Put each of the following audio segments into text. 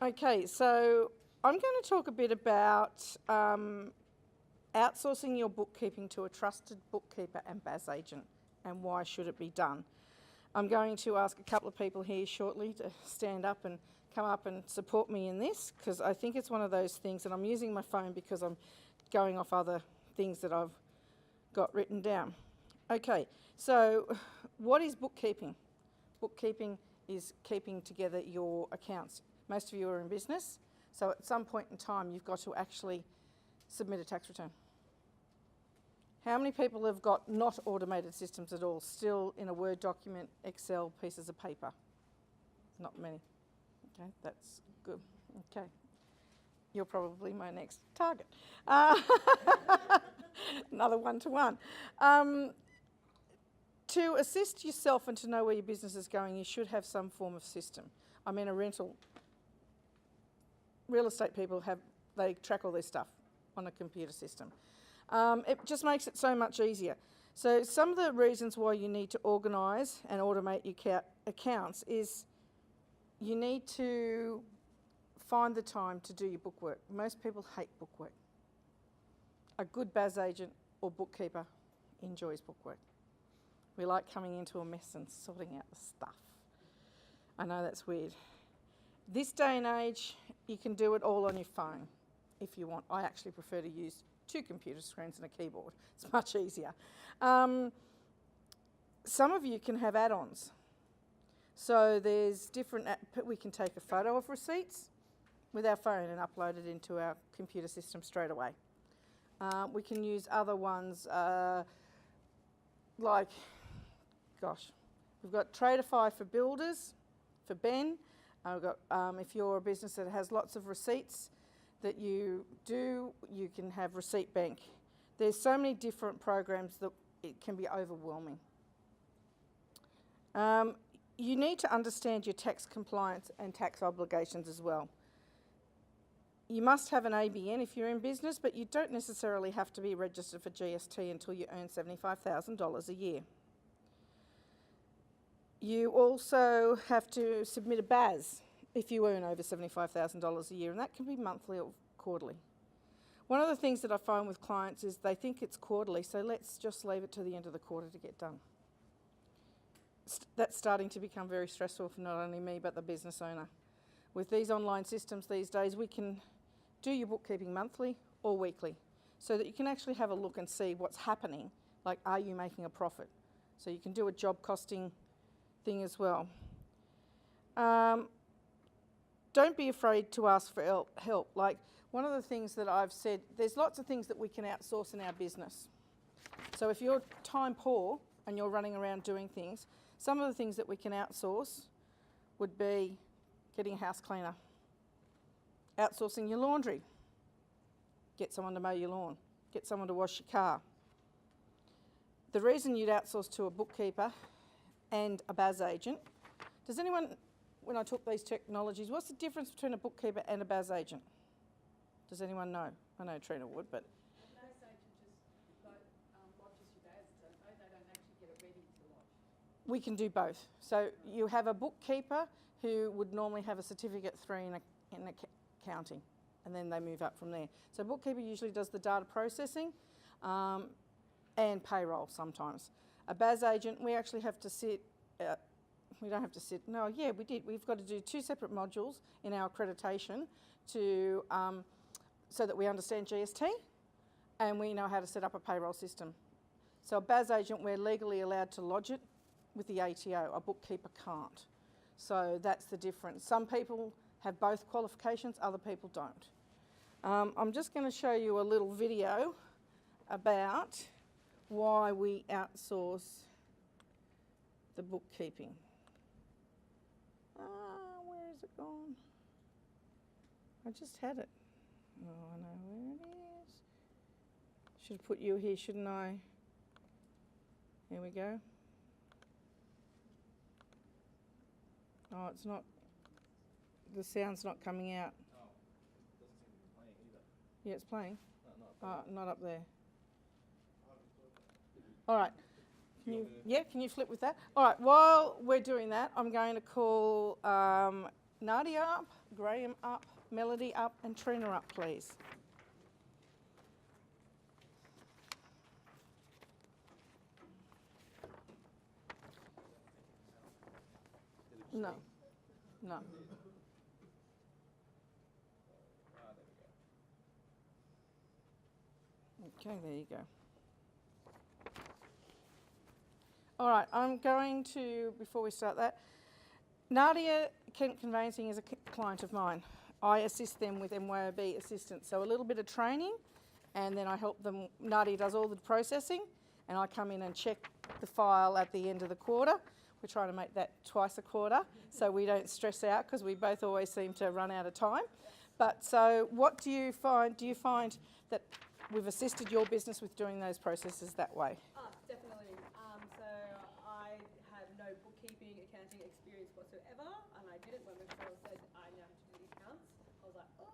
Okay, so I'm going to talk a bit about outsourcing your bookkeeping to a trusted bookkeeper and BAS agent, and why should it be done. I'm going to ask a couple of people here shortly to stand up and come up and support me in this, because I think it's one of those things, and I'm using my phone because I'm going off other things that I've got written down. Okay, so what is bookkeeping? Bookkeeping is keeping together your accounts. Most of you are in business, so at some point in time you've got to actually submit a tax return. How many people have got not automated systems at all, still in a Word document, Excel, pieces of paper? Not many. Okay, that's good. Okay. You're probably my next target. Another one-to-one. To assist yourself and to know where your business is going, you should have some form of system. I mean, real estate people they track all their stuff on a computer system. It just makes it so much easier. So some of the reasons why you need to organise and automate your accounts is you need to find the time to do your bookwork. Most people hate bookwork. A good BAS agent or bookkeeper enjoys bookwork. We like coming into a mess and sorting out the stuff. I know that's weird. This day and age, you can do it all on your phone if you want. I actually prefer to use 2 computer screens and a keyboard. It's much easier. Some of you can have add-ons. So there's different, we can take a photo of receipts with our phone and upload it into our computer system straight away. We can use other ones like, gosh, we've got Tradeify for builders, for Ben. We've got, if you're a business that has lots of receipts that you do, you can have Receipt Bank. There's so many different programs that it can be overwhelming. You need to understand your tax compliance and tax obligations as well. You must have an ABN if you're in business, but you don't necessarily have to be registered for GST until you earn $75,000 a year. You also have to submit a BAS if you earn over $75,000 a year, and that can be monthly or quarterly. One of the things that I find with clients is they think it's quarterly, so let's just leave it to the end of the quarter to get done. That's starting to become very stressful for not only me but the business owner. With these online systems these days, we can do your bookkeeping monthly or weekly so that you can actually have a look and see what's happening, like are you making a profit? So you can do a job costing thing as well. Don't be afraid to ask for help. Like one of the things that I've said, there's lots of things that we can outsource in our business. So if you're time poor and you're running around doing things, some of the things that we can outsource would be getting a house cleaner, outsourcing your laundry, get someone to mow your lawn, get someone to wash your car. The reason you'd outsource to a bookkeeper and a BAS agent, does anyone, when I took these technologies, what's the difference between a bookkeeper and a BAS agent? Does anyone know? I know Trina would, but... A BAS agent just lodges your BAS, don't they? They don't actually get it ready to lodge. We can do both. So you have a bookkeeper who would normally have a certificate 3 in accounting, and then they move up from there. So bookkeeper usually does the data processing and payroll sometimes. A BAS agent, we actually have to sit, we don't have to sit, no, yeah, we did. We've got to do 2 separate modules in our accreditation to, so that we understand GST and we know how to set up a payroll system. So a BAS agent, we're legally allowed to lodge it with the ATO. A bookkeeper can't. So that's the difference. Some people have both qualifications, other people don't. I'm just going to show you a little video about why we outsource the bookkeeping. Where is it gone? I just had it. Oh, I know where it is. Should have put you here, shouldn't I? Here we go. Oh, it's not, the sound's not coming out. Oh, it doesn't seem to be playing either. Yeah, it's playing. No, not up there. All right. Can you flip with that? All right, while we're doing that, I'm going to call Nadia up Graham up, Melody up, and Trina up, please. No. No. Ah, there we go. Okay, there you go. All right, I'm going to, before we start that, Nadia Kent Conveyancing is a client of mine. I assist them with MYOB assistance, so a little bit of training, and then I help them. Nadia does all the processing, and I come in and check the file at the end of the quarter. We're trying to make that twice a quarter, so we don't stress out because we both always seem to run out of time. But so what do you find? Do you find that we've assisted your business with doing those processes that way? Definitely. So I have no bookkeeping, accounting experience whatsoever, and I did it when Michelle said I know how to do the accounts. I was like, oh.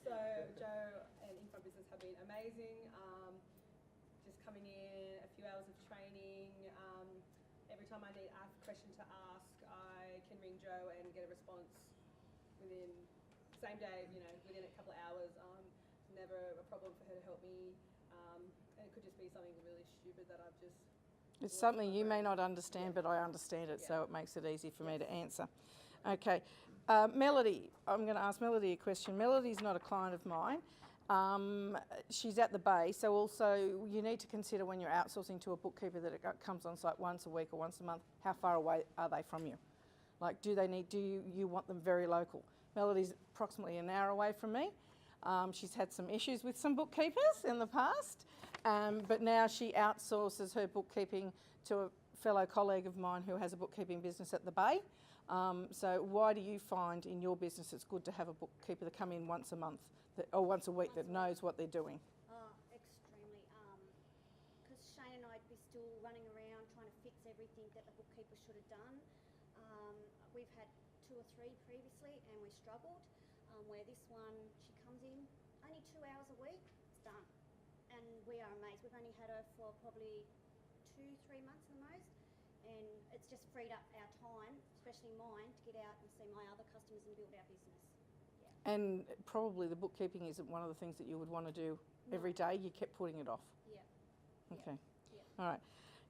So Joe and Info Business have been amazing. Just coming in, a few hours of training. Every time I need a question to ask, I can ring Joe and get a response within same day, within a couple of hours. Never a problem for her to help me. And it could just be something really stupid that I've just... It's something you may not understand, but I understand it, so it makes it easy for me to answer. Okay. Melody, I'm going to ask Melody a question. Melody's not a client of mine. She's at the Bay, so also you need to consider when you're outsourcing to a bookkeeper that it comes on site once a week or once a month, how far away are they from you? Like, do you want them very local? Melody's approximately an hour away from me. She's had some issues with some bookkeepers in the past, but now she outsources her bookkeeping to a fellow colleague of mine who has a bookkeeping business at the Bay. So why do you find in your business it's good to have a bookkeeper that come in once a month or once a week that knows what they're doing? Extremely. Because Shane and I'd be still running around trying to fix everything that the bookkeeper should have done. We've had 2 or 3 previously and we struggled. Where this one, she comes in, only 2 hours a week, it's done. And we are amazed. We've only had her for probably 2-3 months at the most. And it's just freed up our time, especially mine, to get out and see my other customers and build our business. Yeah. And probably the bookkeeping isn't one of the things that you would want to do every day. You kept putting it off. Yeah. Okay. Yeah. All right.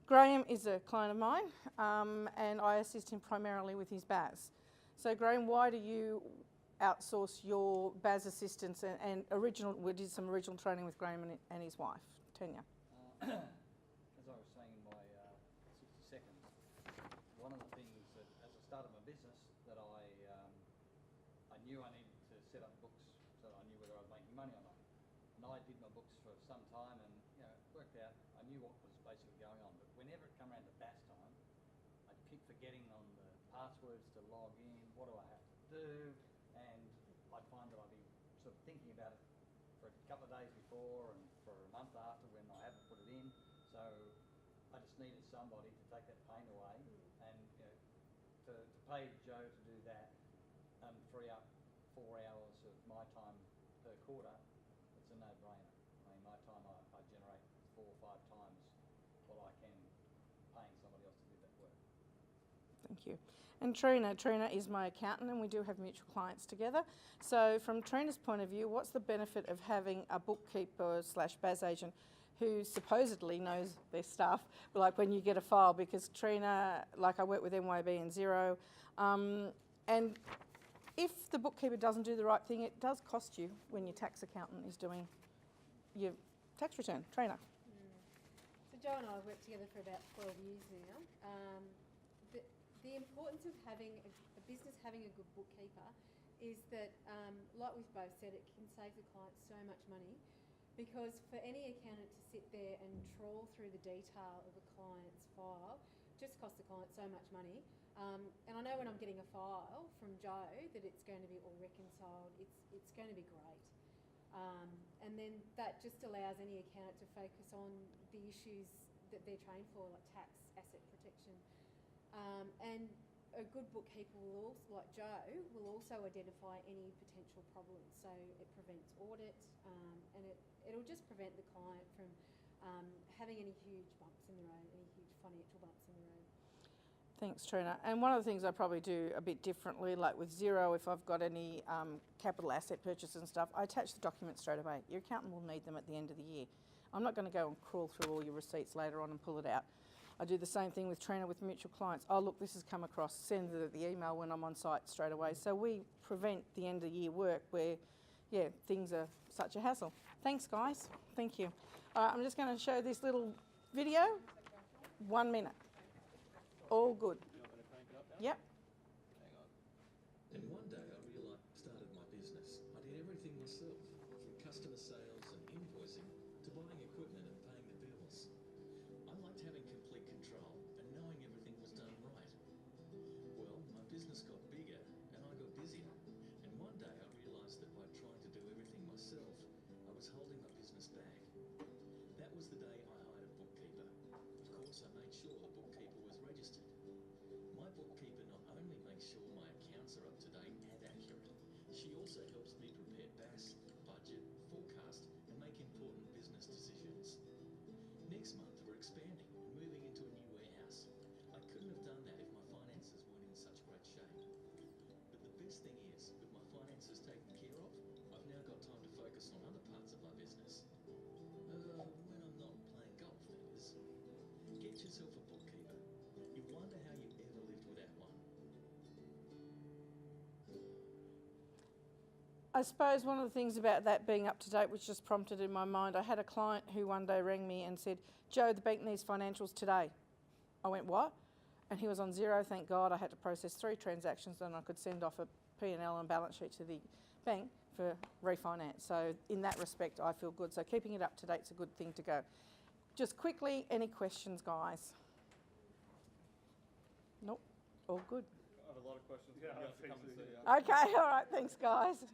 Graham is a client of mine, and I assist him primarily with his BAS. So Graham, why do you outsource your BAS assistance we did some original training with Graham and his wife, Tanya? As I was saying in my 60 seconds, one of the things that as I started my business that I knew I needed to set up books so that I knew whether I was making money or not. And I did my books for some time and worked out, I knew what was basically going on. But whenever it came around to BAS time, I'd keep forgetting on the passwords to log in, what do I have to do? And I'd find that I'd be sort of thinking about it for a couple of days before and for a month after when I haven't put it in. So I just needed somebody to take that pain away and to pay Joe to do that and free up 4 hours of my time per quarter. It's a no-brainer. I mean, my time I generate 4 or 5 times what I can paying somebody else to do that work. Thank you. And Trina is my accountant, and we do have mutual clients together. So from Trina's point of view, what's the benefit of having a bookkeeper / BAS agent who supposedly knows their stuff, like when you get a file? Because Trina, like I work with MYB and Xero, and if the bookkeeper doesn't do the right thing, it does cost you when your tax accountant is doing your tax return. Trina. So Joe and I have worked together for about 12 years now. The importance of having a business having a good bookkeeper is that, like we've both said, it can save the client so much money, because for any accountant to sit there and trawl through the detail of a client's file just costs the client so much money. And I know when I'm getting a file from Joe that it's going to be all reconciled, it's going to be great. And then that just allows any accountant to focus on the issues that they're trained for, like tax, asset protection. And a good bookkeeper will also, like Joe, will also identify any potential problems. So it prevents audit, and it'll just prevent the client from having any huge bumps in the road, any huge financial bumps in the road. Thanks, Trina. And one of the things I probably do a bit differently, like with Xero, if I've got any capital asset purchases and stuff, I attach the documents straight away. Your accountant will need them at the end of the year. I'm not going to go and crawl through all your receipts later on and pull it out. I do the same thing with Trina with mutual clients. Oh, look, this has come across. Send the email when I'm on site straight away. So we prevent the end of the year work where, yeah, things are such a hassle. Thanks, guys. Thank you. All right, I'm just going to show this little video. 1 minute. All good. Yep. And one day I started my business. I did everything myself, from customer sales and invoicing to buying equipment and paying the bills. I liked having complete control and knowing everything was done right. Well, my business got bigger and I got busier. And one day I realised that by trying to do everything myself, I was holding my business back. That was the day I hired a bookkeeper. Of course, I made sure the bookkeeper was registered. My bookkeeper not only makes sure my accounts are up to date and accurate, she also helps me prepare BAS, budget, forecast, and make important business decisions. Next month we're expanding and moving into a new warehouse. I couldn't have done that if my finances weren't in such great shape. But the best thing is, with my finances taken care of, I've now got time to focus on other parts of my business. When I'm not playing golf, that is. Get yourself a bookkeeper. You wonder how you ever lived without one. I suppose one of the things about that being up to date, which just prompted in my mind, I had a client who one day rang me and said, "Joe, the bank needs financials today." I went, "What?" And he was on Xero. Thank God I had to process 3 transactions and I could send off a P&L and balance sheet to the bank for refinance. So in that respect, I feel good. So keeping it up to date is a good thing to go. Just quickly, any questions, guys? Nope, all good. I have a lot of questions. Yeah, You have to come and see us. Okay, all right, thanks, guys.